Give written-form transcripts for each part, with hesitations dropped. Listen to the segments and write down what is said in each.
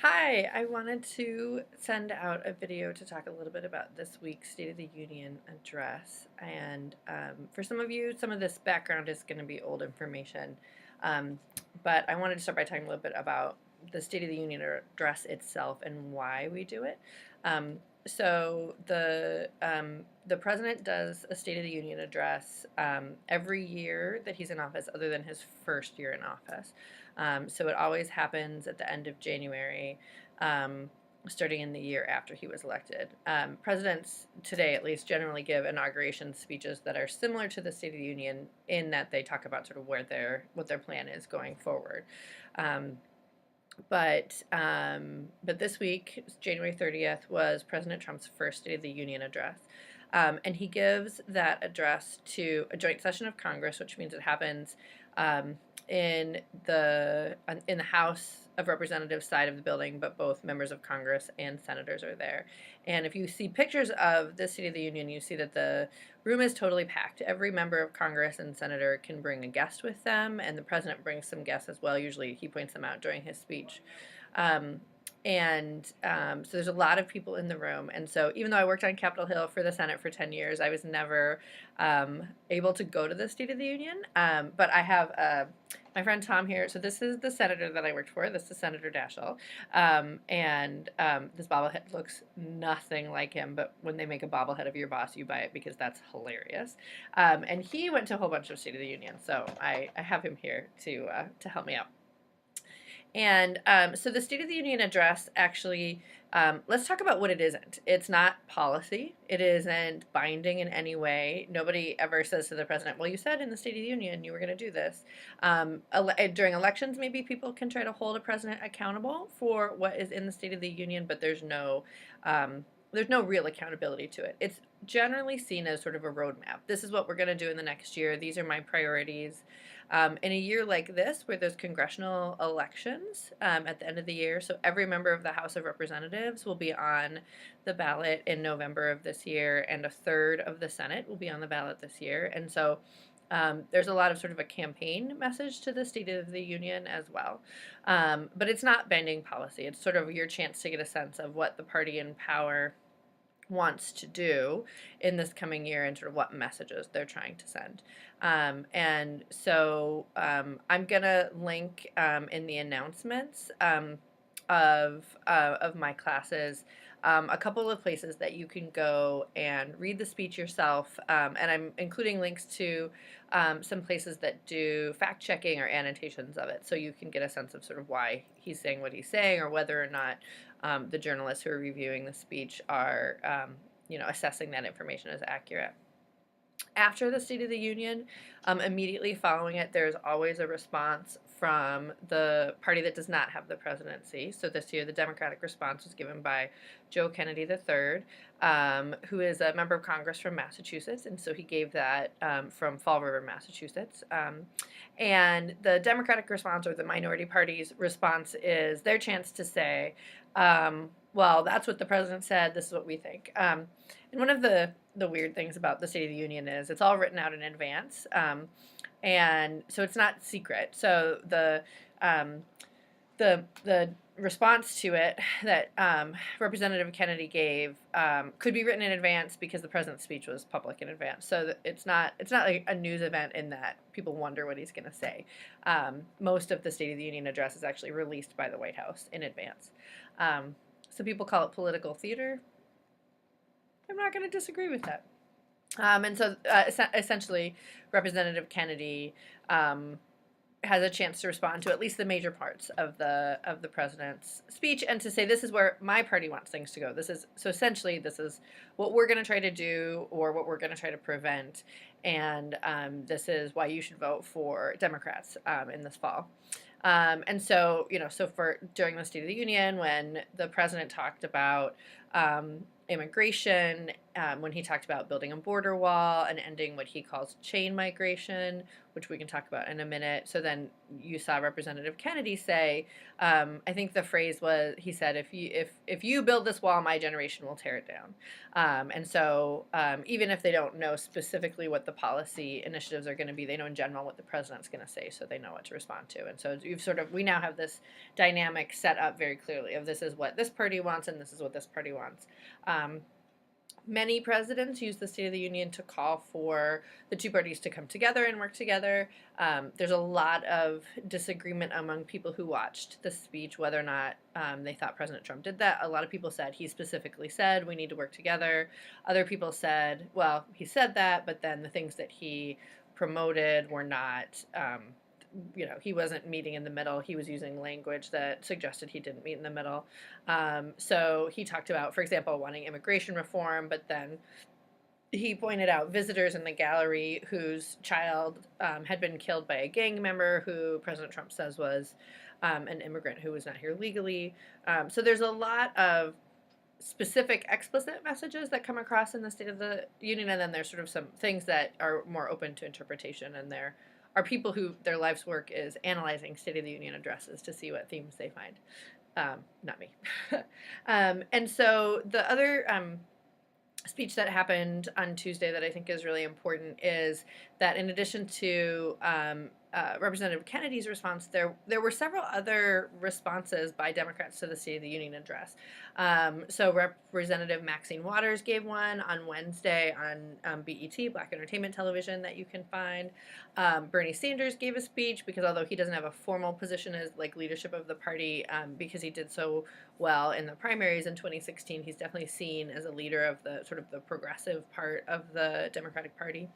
Hi, I wanted to send out a video to talk a little bit about this week's State of the Union address. And for some of you, some of this background is going to be old information. Um, but I wanted to start by talking a little bit about the State of the Union address itself and why we do it. Um, so the president does a State of the Union address every year that he's in office, other than his first year in office. So it always happens at the end of January, um, starting in the year after he was elected. Presidents today, at least, generally give inauguration speeches that are similar to the State of the Union in that they talk about sort of what their plan is going forward. Um, but this week, January 30th, was President Trump's first State of the Union address. And he gives that address to a joint session of Congress, which means it happens um, in the House of Representatives side of the building, but both members of Congress and senators are there. And if you see pictures of the State of the Union, you see that the room is totally packed. Every member of Congress and senator can bring a guest with them, and the president brings some guests as well. Usually he points them out during his speech. Um, so there's a lot of people in the room. And so even though I worked on Capitol Hill for the Senate for 10 years, I was never able to go to the State of the Union. But I have my friend Tom here. So this is the senator that I worked for. This is Senator Daschle. This bobblehead looks nothing like him. But when they make a bobblehead of your boss, you buy it because that's hilarious. And he went to a whole bunch of State of the Union. So I have him here to help me out. And so the State of the Union address actually, let's talk about what it isn't. It's not policy. It isn't binding in any way. Nobody ever says to the president, well, you said in the State of the Union you were going to do this. During elections, maybe people can try to hold a president accountable for what is in the State of the Union, but there's no real accountability to it. It's generally seen as sort of a roadmap. This is what we're going to do in the next year. These are my priorities. In a year like this, where there's congressional elections at the end of the year, so every member of the House of Representatives will be on the ballot in November of this year, and a third of the Senate will be on the ballot this year. And so there's a lot of sort of a campaign message to the State of the Union as well. But it's not binding policy. It's sort of your chance to get a sense of what the party in power wants to do in this coming year and sort of what messages they're trying to send. I'm going to link in the announcements of my classes a couple of places that you can go and read the speech yourself. And I'm including links to some places that do fact checking or annotations of it, so you can get a sense of sort of why he's saying what he's saying, or whether or not the journalists who are reviewing the speech are assessing that information as accurate. After the State of the Union, immediately following it, there's always a response from the party that does not have the presidency. So this year, the Democratic response was given by Joe Kennedy III, who is a member of Congress from Massachusetts, and so he gave that from Fall River, Massachusetts. And the Democratic response, or the minority party's response, is their chance to say, well, that's what the president said, this is what we think. And one of the weird things about the State of the Union is it's all written out in advance, and so it's not secret. So the response to it that Representative Kennedy gave could be written in advance because the president's speech was public in advance. So it's not like a news event in that people wonder what he's going to say. Most of the State of the Union address is actually released by the White House in advance. So people call it political theater. I'm not going to disagree with that. Essentially, Representative Kennedy has a chance to respond to at least the major parts of the president's speech, and to say, this is where my party wants things to go. This is what we're going to try to do, or what we're going to try to prevent, and this is why you should vote for Democrats in this fall. So for during the State of the Union, when the president talked about immigration, when he talked about building a border wall and ending what he calls chain migration, which we can talk about in a minute. So then you saw Representative Kennedy say, I think the phrase was, he said, if you build this wall, my generation will tear it down. And so even if they don't know specifically what the policy initiatives are going to be, they know in general what the president's going to say, so they know what to respond to. And so we now have this dynamic set up very clearly of this is what this party wants and this is what this party wants. Many presidents use the State of the Union to call for the two parties to come together and work together. There's a lot of disagreement among people who watched the speech whether or not they thought President Trump did that. A lot of people said he specifically said we need to work together. Other people said, well, he said that, but then the things that he promoted were not he wasn't meeting in the middle. He was using language that suggested he didn't meet in the middle. So he talked about, for example, wanting immigration reform, but then he pointed out visitors in the gallery whose child had been killed by a gang member who President Trump says was an immigrant who was not here legally. So there's a lot of specific explicit messages that come across in the State of the Union, and then there's sort of some things that are more open to interpretation, and there are people who their life's work is analyzing State of the Union addresses to see what themes they find. Not me. And so the other speech that happened on Tuesday that I think is really important is that in addition to Representative Kennedy's response, there were several other responses by Democrats to the State of the Union address. So Representative Maxine Waters gave one on Wednesday on BET, Black Entertainment Television, that you can find. Bernie Sanders gave a speech because although he doesn't have a formal position as like leadership of the party, because he did so well in the primaries in 2016, he's definitely seen as a leader of the sort of the progressive part of the Democratic Party.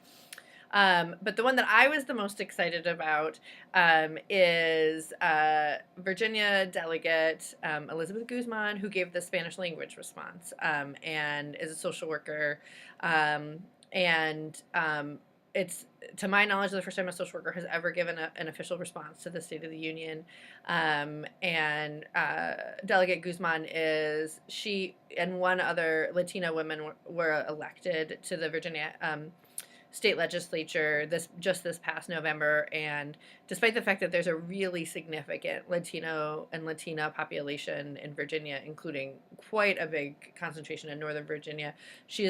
But the one that I was the most excited about is Virginia delegate Elizabeth Guzman, who gave the Spanish language response and is a social worker. It's, to my knowledge, the first time a social worker has ever given an official response to the State of the Union. Delegate Guzman she and one other Latina woman were elected to the Virginia state legislature this past November, and despite the fact that there's a really significant Latino and Latina population in Virginia, including quite a big concentration in Northern Virginia, she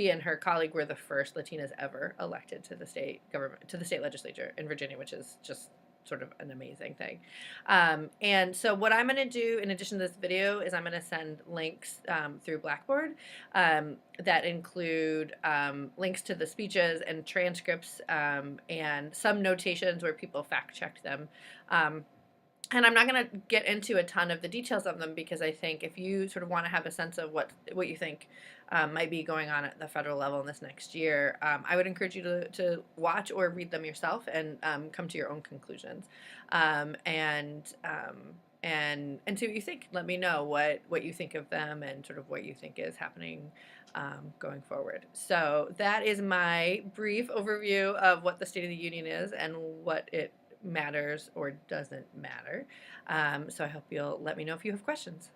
and her colleague were the first Latinas ever elected to the state government, to the state legislature in Virginia, which is just sort of an amazing thing. And so what I'm going to do in addition to this video is I'm going to send links through Blackboard that include links to the speeches and transcripts and some notations where people fact check them. And I'm not going to get into a ton of the details of them because I think if you sort of want to have a sense of what you think might be going on at the federal level in this next year, I would encourage you to watch or read them yourself and come to your own conclusions. And see what you think. Let me know what you think of them and sort of what you think is happening going forward. So that is my brief overview of what the State of the Union is and what it matters or doesn't matter. So I hope you'll let me know if you have questions.